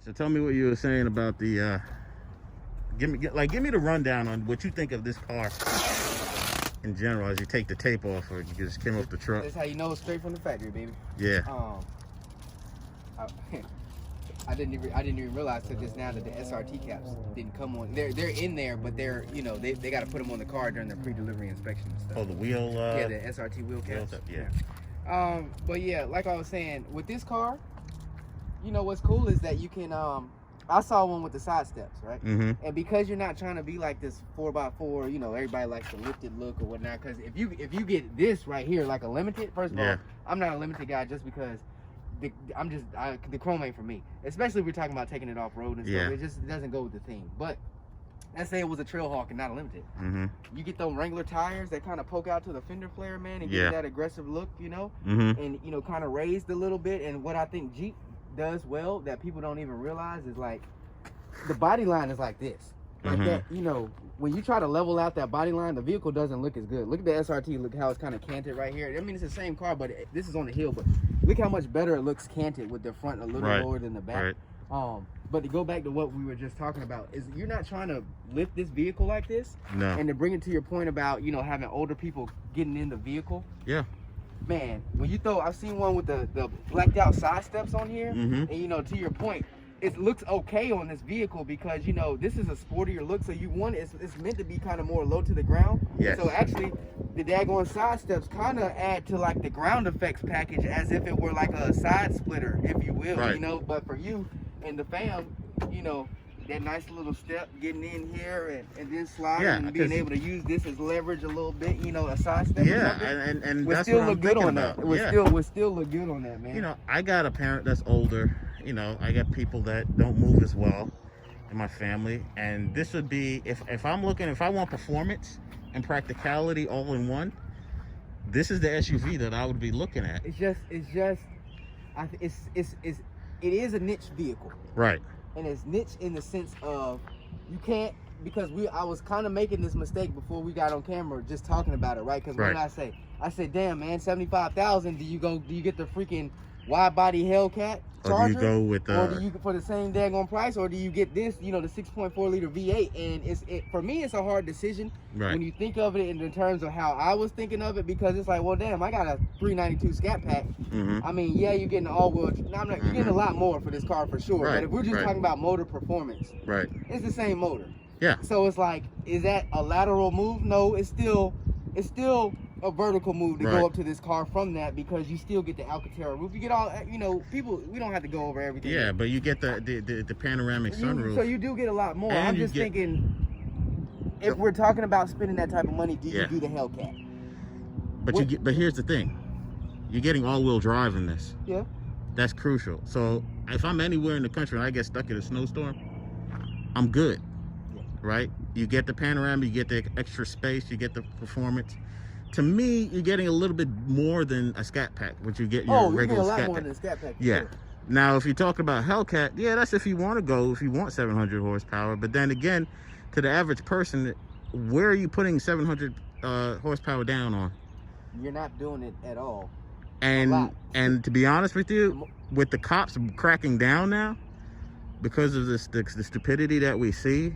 So tell me what you were saying about the. Give me the rundown on what you think of this car in general as you take the tape off, or you just came off the truck. That's how you know it's straight from the factory, baby. Yeah. I didn't even realize till just now that the SRT caps didn't come on. They're in there, but they're they got to put them on the car during the pre-delivery inspection and stuff. Oh, the wheel. Yeah, the SRT wheel caps. Yeah. But yeah, like I was saying, with this car, what's cool is that you can. I saw one with the side steps, right? Mm-hmm. And because you're not trying to be like this 4x4, everybody likes the lifted look or whatnot. Because if you get this right here, like a limited, first of all, I'm not a limited guy just because. The chrome ain't for me, especially if we're talking about taking it off road and stuff. It just doesn't go with the theme. But let's say it was a Trailhawk and not a limited. Mm-hmm. You get those Wrangler tires that kind of poke out to the fender flare, man, and give that aggressive look, mm-hmm. and kind of raised a little bit. And what I think Jeep does well that people don't even realize is like the body line is like this. Like that, when you try to level out that body line, the vehicle doesn't look as good. Look at the SRT, look how it's kind of canted right here. I mean, it's the same car, but this is on the hill, but look how much better it looks canted with the front a little lower than the back. Right. But to go back to what we were just talking about, is you're not trying to lift this vehicle like this. No. And to bring it to your point about, having older people getting in the vehicle. Yeah. Man, when I've seen one with the blacked out side steps on here, mm-hmm. and to your point, it looks okay on this vehicle because this is a sportier look, so it's meant to be kind of more low to the ground. Yes. So actually the daggone side steps kind of add to like the ground effects package as if it were like a side splitter, if you will. Right. But for you and the fam, that nice little step getting in here and then sliding and being able to use this as leverage a little bit, a side step. Yeah, and we'll that's still what look I'm good thinking on about. that. We'll still look good on that, man. I got a parent that's older. I got people that don't move as well in my family, and this would be if I want performance and practicality all in one, this is the SUV that I would be looking at. It is a niche vehicle. Right. And it's niche in the sense of you can't, because I was kind of making this mistake before we got on camera just talking about it, right? Because when I said, damn man, 75,000, do you get the freaking wide body Hellcat Charger? Or do you go with or do you, for the same daggone price, or do you get this, the 6.4 liter V8? And for me, it's a hard decision when you think of it in terms of how I was thinking of it, because it's like, well, damn, I got a 392 Scat Pack. Mm-hmm. I mean, yeah, you're getting all-wheel. You're getting a lot more for this car for sure. But if we're just talking about motor performance, it's the same motor. Yeah. So it's like, is that a lateral move? No, it's still a vertical move to go up to this car from that, because you still get the Alcantara roof. You get all, people, we don't have to go over everything. Yeah, but you get the panoramic sunroof. So you do get a lot more. I'm just thinking, if we're talking about spending that type of money, do you do the Hellcat? But here's the thing. You're getting all-wheel drive in this. Yeah. That's crucial. So if I'm anywhere in the country and I get stuck in a snowstorm, I'm good. Right? You get the panorama, you get the extra space, you get the performance. To me, you're getting a little bit more than a Scat Pack, which you get your regular Scat Pack. Oh, you get a lot more than a Scat Pack. Yeah. Sure. Now, if you're talking about Hellcat, that's if you want 700 horsepower. But then again, to the average person, where are you putting 700 horsepower down on? You're not doing it at all. And to be honest with you, with the cops cracking down now, because of the stupidity that we see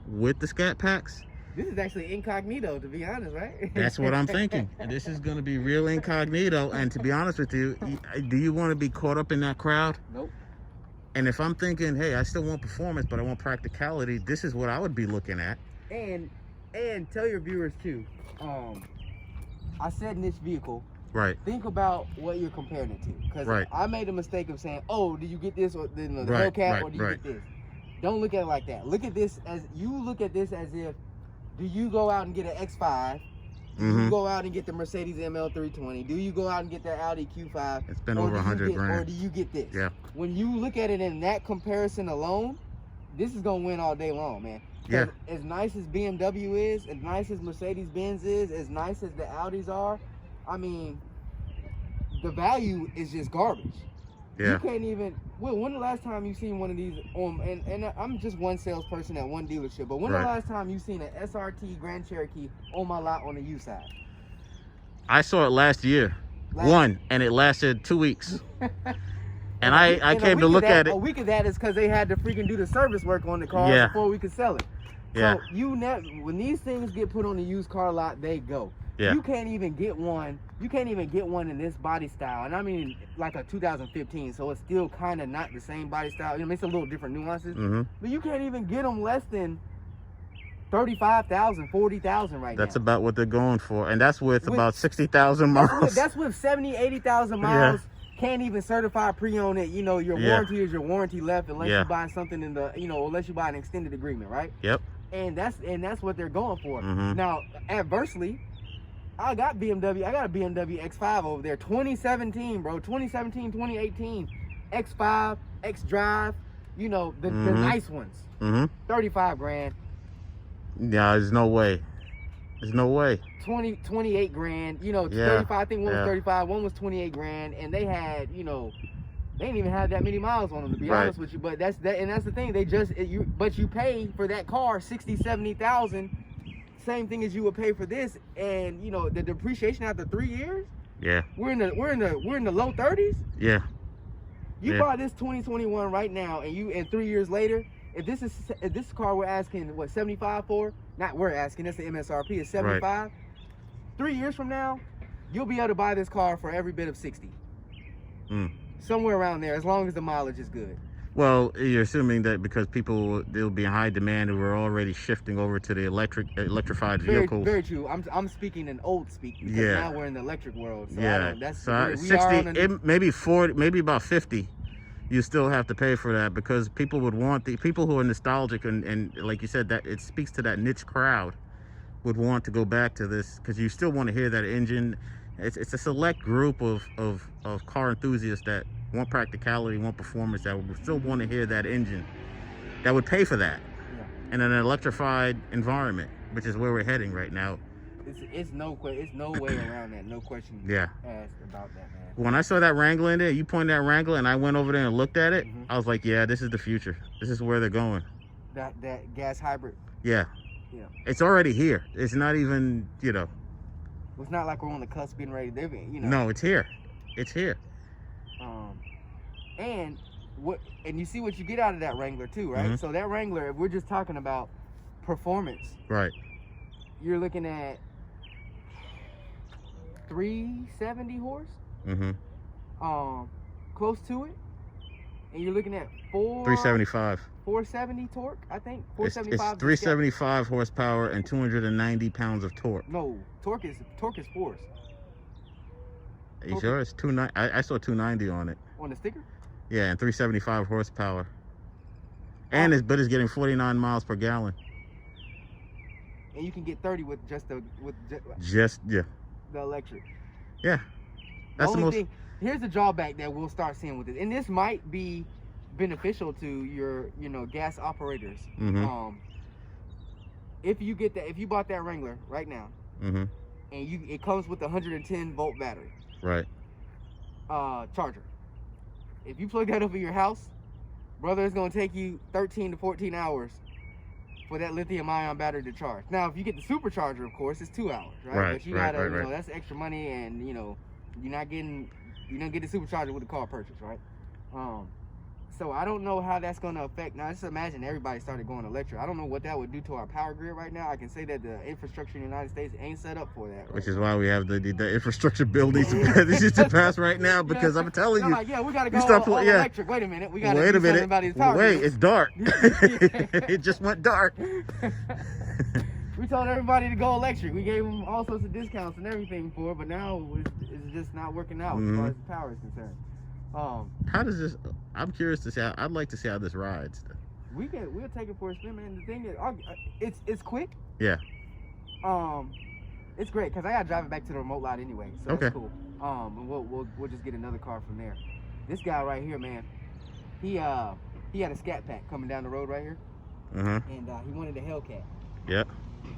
with the Scat Packs, this is actually incognito, to be honest, right? That's what I'm thinking. This is going to be real incognito. And to be honest with you, do you want to be caught up in that crowd? Nope. And if I'm thinking, hey, I still want performance, but I want practicality, this is what I would be looking at. And tell your viewers too, I said niche vehicle. Right. Think about what you're comparing it to. Because I made a mistake of saying, oh, do you get this or the Hellcat, or do you get this? Don't look at it like that. Look at this as if, do you go out and get an X5? Do you go out and get the Mercedes ML320? Do you go out and get the Audi Q5? It's been over 100 grand. Or do you get this? Yeah. When you look at it in that comparison alone, this is going to win all day long, man. Yeah. As nice as BMW is, as nice as Mercedes-Benz is, as nice as the Audis are, I mean, the value is just garbage. Yeah. You can't even. Well, when the last time you seen one of these and I'm just one salesperson at one dealership, but when the last time you seen an SRT Grand Cherokee on my lot on the U side? I saw it last year. And it lasted 2 weeks. And I came to look at it. A week of that is because they had to freaking do the service work on the car Yeah. before we could sell it. Yeah. So when these things get put on the used car lot, they go. Yeah. You can't even get one. You can't even get one in this body style, and I mean like a 2015. So it's still kind of not the same body style. You know, it's a little different nuances. Mm-hmm. But you can't even get them less than 35,000, 40,000 right now. That's about what they're going for, and that's with about 60,000 miles. That's with 70, 80,000 miles. Can't even certify pre-owned it. You know, your warranty is your warranty left unless you buy something in the, unless you buy an extended agreement, right? Yep. And that's what they're going for. Mm-hmm. Now, adversely, I got a BMW X5 over there, 2017, bro, 2017, 2018, X5, X-Drive, the nice ones, 35 grand. Yeah, there's no way. There's no way. 28 grand, 35, I think one was 35, one was 28 grand, and they had, they didn't even have that many miles on them, to be honest with you, but that's the thing, but you pay for that car 60, 70,000, same thing as you would pay for this, and the depreciation after 3 years, we're in the low 30s. You buy this 2021 right now, and 3 years later, if this car we're asking what 75 for, not we're asking, that's the MSRP is 75. Right. 3 years from now, you'll be able to buy this car for every bit of 60. Somewhere around there, as long as the mileage is good. Well, you're assuming that because they'll be in high demand and we're already shifting over to the electrified vehicles. Very true. I'm speaking in old speak because now we're in the electric world. So 60, maybe 40, maybe about 50. You still have to pay for that because people would want the people who are nostalgic and like you said, that it speaks to that niche crowd would want to go back to this because you still want to hear that engine. It's a select group of car enthusiasts that want practicality, want performance, that would still want to hear that engine, that would pay for that in an electrified environment, which is where we're heading right now. It's no way around that. No question asked about that, man. When I saw that Wrangler in there, you pointed that Wrangler, and I went over there and looked at it. I was like, yeah, this is the future. This is where they're going. That gas hybrid. Yeah. It's already here. It's not even, It's not like we're on the cusp being ready. No, it's here. It's here. And you see what you get out of that Wrangler too, right? So that Wrangler, if we're just talking about performance, right? You're looking at 370 horse, close to it, and you're looking at 375. 470 torque, I think. 475. It's 375 horsepower and 290 pounds of torque. No, torque is force. Are you sure? It's 290. I saw 290 on it. On the sticker? Yeah, and 375 horsepower. And it's getting 49 miles per gallon. And you can get 30 with the electric. Yeah. That's the most thing. Here's the drawback that we'll start seeing with it. And this might be beneficial to your, gas operators. If you bought that Wrangler right now, and it comes with a 110 volt battery. Right. Charger. If you plug that up in your house, brother, it's gonna take you 13 to 14 hours for that lithium-ion battery to charge. Now, if you get the supercharger, of course, it's 2 hours, right? But you gotta, that's extra money, and you don't get the supercharger with the car purchase, right? So I don't know how that's gonna affect. Now, just imagine everybody started going electric. I don't know what that would do to our power grid right now. I can say that the infrastructure in the United States ain't set up for that. Right? Which is why we have the infrastructure bill needs to pass right now, because I'm telling you. Like, we gotta go all electric. Wait a minute. We gotta do something about these power grids. It's dark. It just went dark. We told everybody to go electric. We gave them all sorts of discounts and everything for it, but now it's just not working out as far as the power is concerned. How does this? I'm curious to see. I'd like to see how this rides. We'll take it for a spin, man. The thing is, it's quick. Yeah. It's great because I gotta drive it back to the remote lot anyway, so that's cool. And we'll just get another car from there. This guy right here, man, he had a Scat Pack coming down the road right here, and he wanted a Hellcat. Yep.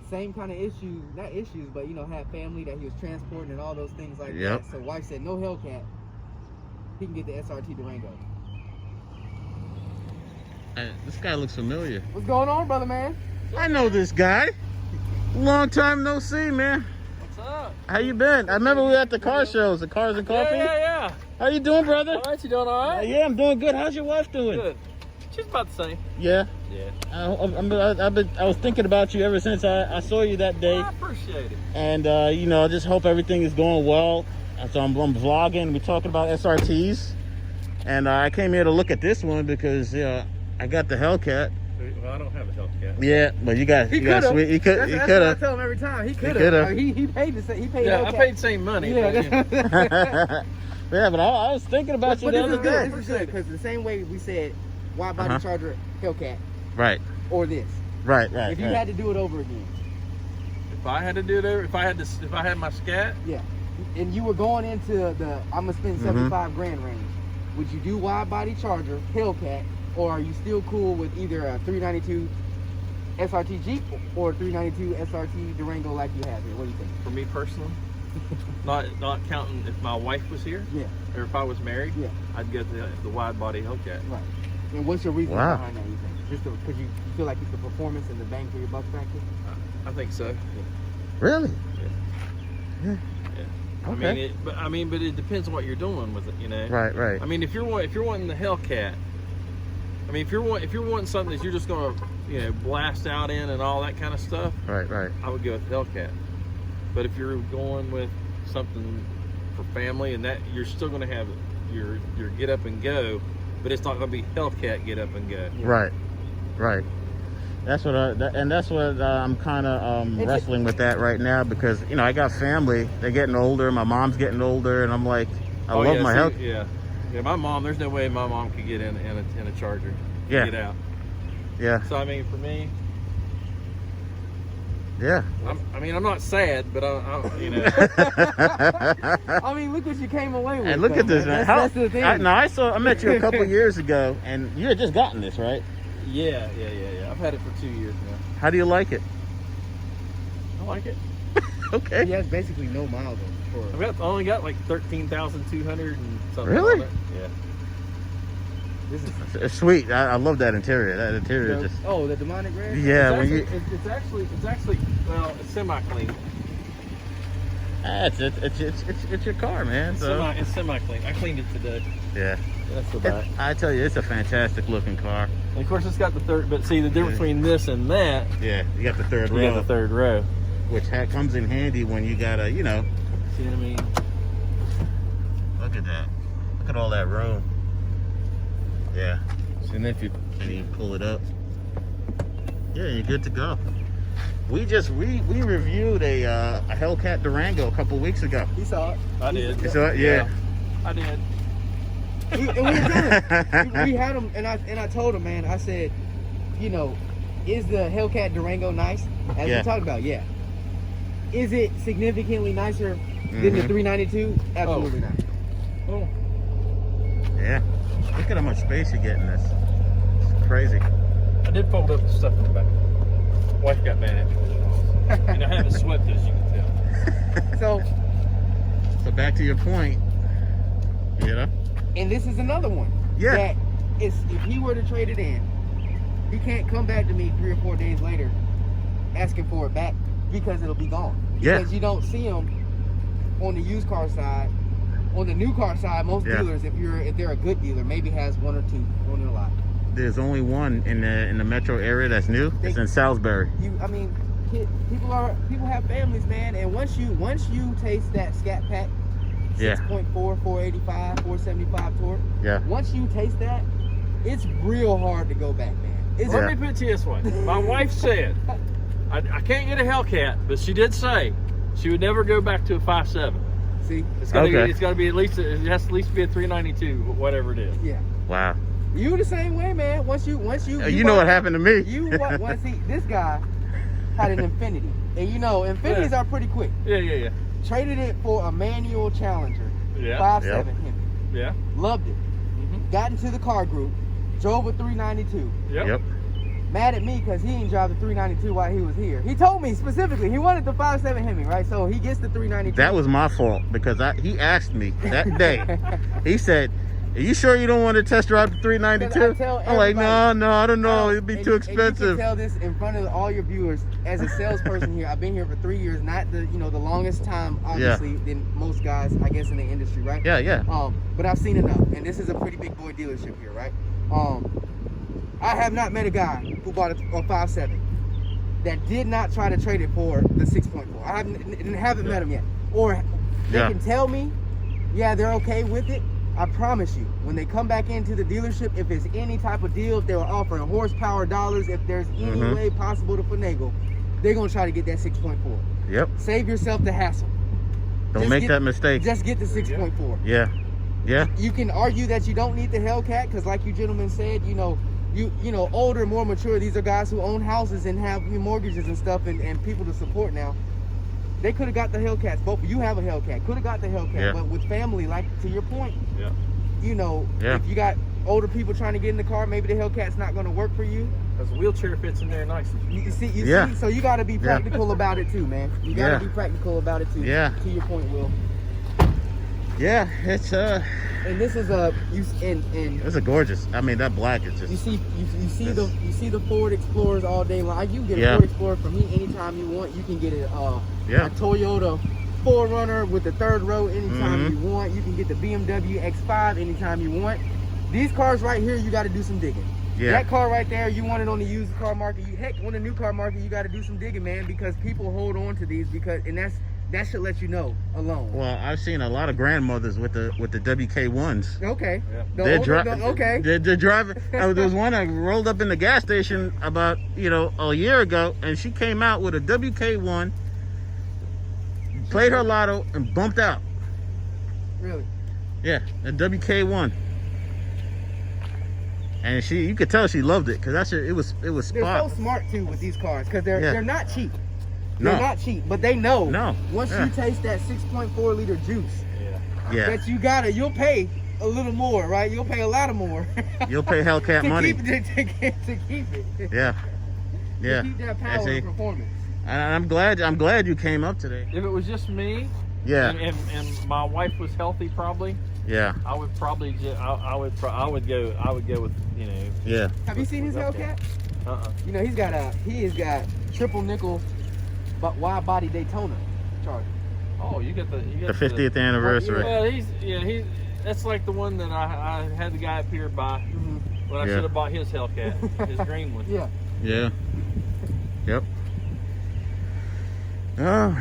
Same kind of issues, not issues, but had family that he was transporting and all those things like that. So wife said no Hellcat. He can get the SRT Durango. This guy looks familiar. What's going on, brother, man? I know this guy. Long time no see, man. What's up? How you been? I remember we were at the car shows, the Cars and Coffee. Yeah. How you doing, brother? All right, you doing all right? Yeah, I'm doing good. How's your wife doing? Good. She's about the same. Yeah. Yeah. I was thinking about you ever since I saw you that day. I appreciate it. And, I just hope everything is going well. So I'm vlogging. We're talking about SRTs. And I came here to look at this one because I got the Hellcat. Well, I don't have a Hellcat. Yeah, but you got sweet. He could That's what I have. tell him every time. He could coulda. have. He paid the same. He paid. Yeah, Hellcat. I paid the same money. Yeah, but, Yeah, but I was thinking about you but the this other is day. good. This is good because the same way we said wide body Charger Hellcat Right. or this. Right. If you had to do it over again. if I had to do it, if I had my scat, Yeah. And you were going into the I'm gonna spend 75 grand range. Would you do wide body Charger Hellcat, or are you still cool with either a 392 SRT Jeep or 392 SRT Durango like you have here? What do you think? for me personally, not counting if my wife was here, Yeah. or if I was married, Yeah. I'd get the wide body Hellcat. Right. And what's your reason Wow. behind that? You think just because you feel like it's the performance and the bang for your buck factor? I think so. Really? Yeah. Okay. But it depends on what you're doing with it, you know. Right. I mean, if you're wanting the Hellcat, I mean, if you're wanting something that you're just gonna, blast out in and all that kind of stuff, Right. I would go with Hellcat. But if you're going with something for family and that, you're still gonna have your get up and go, but it's not gonna be Hellcat get up and go. Right. That's what I'm kind of wrestling with that right now because I got family. They're getting older. My mom's getting older, and I'm like, I love my health. Yeah. My mom. There's no way my mom could get in a Charger. Yeah. Get out. Yeah. So I mean, for me, Yeah. I'm not sad, but I I mean, look what you came away with. And look at this, man. That's the thing. I met you a couple years ago, and you had just gotten this, right? Yeah. I've had it for 2 years now. How do you like it? I like it. Okay. He has basically no miles on it. I've only got like 13,200 and something. Really? On it. Yeah. This is It's sweet. I love that interior. That interior is just. the demonic red. Yeah. It's actually well, it's semi-clean. It's your car, man. So It's semi-clean. I cleaned it today. yeah. That's the back. I tell you, it's a fantastic looking car. And of course, it's got the third. But see, the difference between this and that, Yeah, you got the third we row, got the third row. which comes in handy when you gotta, See what I mean? Look at that. Look at all that room. Yeah. And if you pull it up, yeah, you're good to go. We reviewed a Hellcat Durango a couple weeks ago. He saw it. I did. You saw it? Yeah. I did. And we were doing it. We had him, and I told him, man. I said, is the Hellcat Durango nice? As we talked about, yeah. Is it significantly nicer than the 392? Absolutely not. Oh. Yeah. Look at how much space you get in this. It's crazy. I did fold up the stuff in the back. Wife got mad at me. And I haven't swept it, as you can tell. So back to your point. And this is another one. Yeah. That if he were to trade it in, he can't come back to me 3 or 4 days later asking for it back because it'll be gone. Yeah. Because you don't see them on the used car side. On the new car side, most dealers, if they're a good dealer, maybe has 1 or 2 on their lot. There's only one in the metro area that's new. It's in Salisbury. People have families, man, and once you taste that Scat Pack, 6.4, 485, 475 torque. Yeah. Once you taste that, it's real hard to go back, man. Let me put it to you this way. My wife said, I can't get a Hellcat, but she did say she would never go back to a 5.7. See? It's got to be it has to at least be a 392, whatever it is. Yeah. Wow. You the same way, man. Once you You know what happened to me. See, this guy had an Infinity, and Infinities are pretty quick. Yeah. Traded it for a manual Challenger, 5.7 Hemi. Yeah. Loved it. Got into the car group, drove a 392. Yep. Mad at me because he didn't drive the 392 while he was here. He told me specifically he wanted the 5.7 Hemi, right? So he gets the 392. That was my fault because he asked me that day. He said, Are you sure you don't want to test drive the 392? I'm like, no, I don't know. It'd be too expensive. And you can tell this in front of all your viewers. As a salesperson here, I've been here for 3 years, not the the longest time, obviously, than most guys, I guess, in the industry, right? Yeah. But I've seen enough, and this is a pretty big boy dealership here, right? I have not met a guy who bought a 5.7 that did not try to trade it for the 6.4. I haven't met him yet, or they can tell me, yeah, they're okay with it. I promise you, when they come back into the dealership, if it's any type of deal, if they were offering horsepower dollars, if there's any way possible to finagle, they're gonna try to get that 6.4. Yep. Save yourself the hassle. Don't make that mistake. Just get the 6.4. Yeah. You can argue that you don't need the Hellcat because, like you gentlemen said, you know, older, more mature. These are guys who own houses and have mortgages and stuff, and people to support now. They could have got the Hellcats. Both of you have a Hellcat. Could have got the Hellcat, but with family, like to your point, if you got older people trying to get in the car, maybe the Hellcat's not going to work for you. Because the wheelchair fits in there nice. You see. So you got to be practical about it too, man. You got to be practical about it too. Yeah. To your point, Will. Yeah, it's And this is it's a gorgeous. I mean, that black is just. You see the Ford Explorers all day long. You can get a Ford Explorer from me anytime you want. You can get a Toyota 4Runner with the third row anytime you want. You can get the BMW X5 anytime you want. These cars right here, you got to do some digging. Yeah. That car right there, you want it on the used car market. On the new car market, you got to do some digging, man, because people hold on to these that should let you know alone. Well, I've seen a lot of grandmothers with the WK1s. Okay. Yeah. They're driving. There was one I rolled up in the gas station about a year ago, and she came out with a WK1, played her lotto, and bumped out. Really? Yeah, a WK1. And you could tell she loved it because it was spot. They're so smart too with these cars because they're not cheap. They're not cheap, but they know. Once you taste that 6.4 liter juice, that you'll pay a little more, right? You'll pay a lot more. You'll pay Hellcat money to keep it. Yeah. To keep that power and performance. And I'm glad you came up today. If it was just me, and my wife was healthy, probably. Yeah. I would probably I would go with Yeah. Have you seen his Hellcat? He has got triple nickel. But wide body Daytona Charger. Oh, you got the 50th anniversary. Well, that's like the one that I had the guy up here buy when I should have bought his Hellcat, his green one. Yeah. Yep. Oh,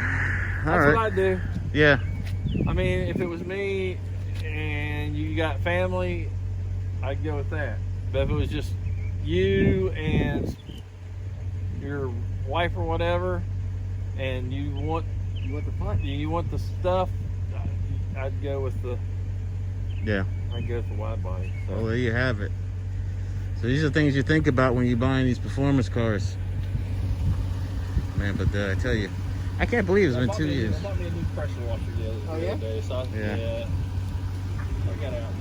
that's what I'd do. Yeah. I mean, if it was me and you got family, I'd go with that. But if it was just you and your wife or whatever, and you want the fun, you want the stuff, I'd go with the wide body. So. Well, there you have it. So these are things you think about when you're buying these performance cars, man. But I tell you, I can't believe it's been 2 years. I bought me a new pressure washer the other day. So I got out.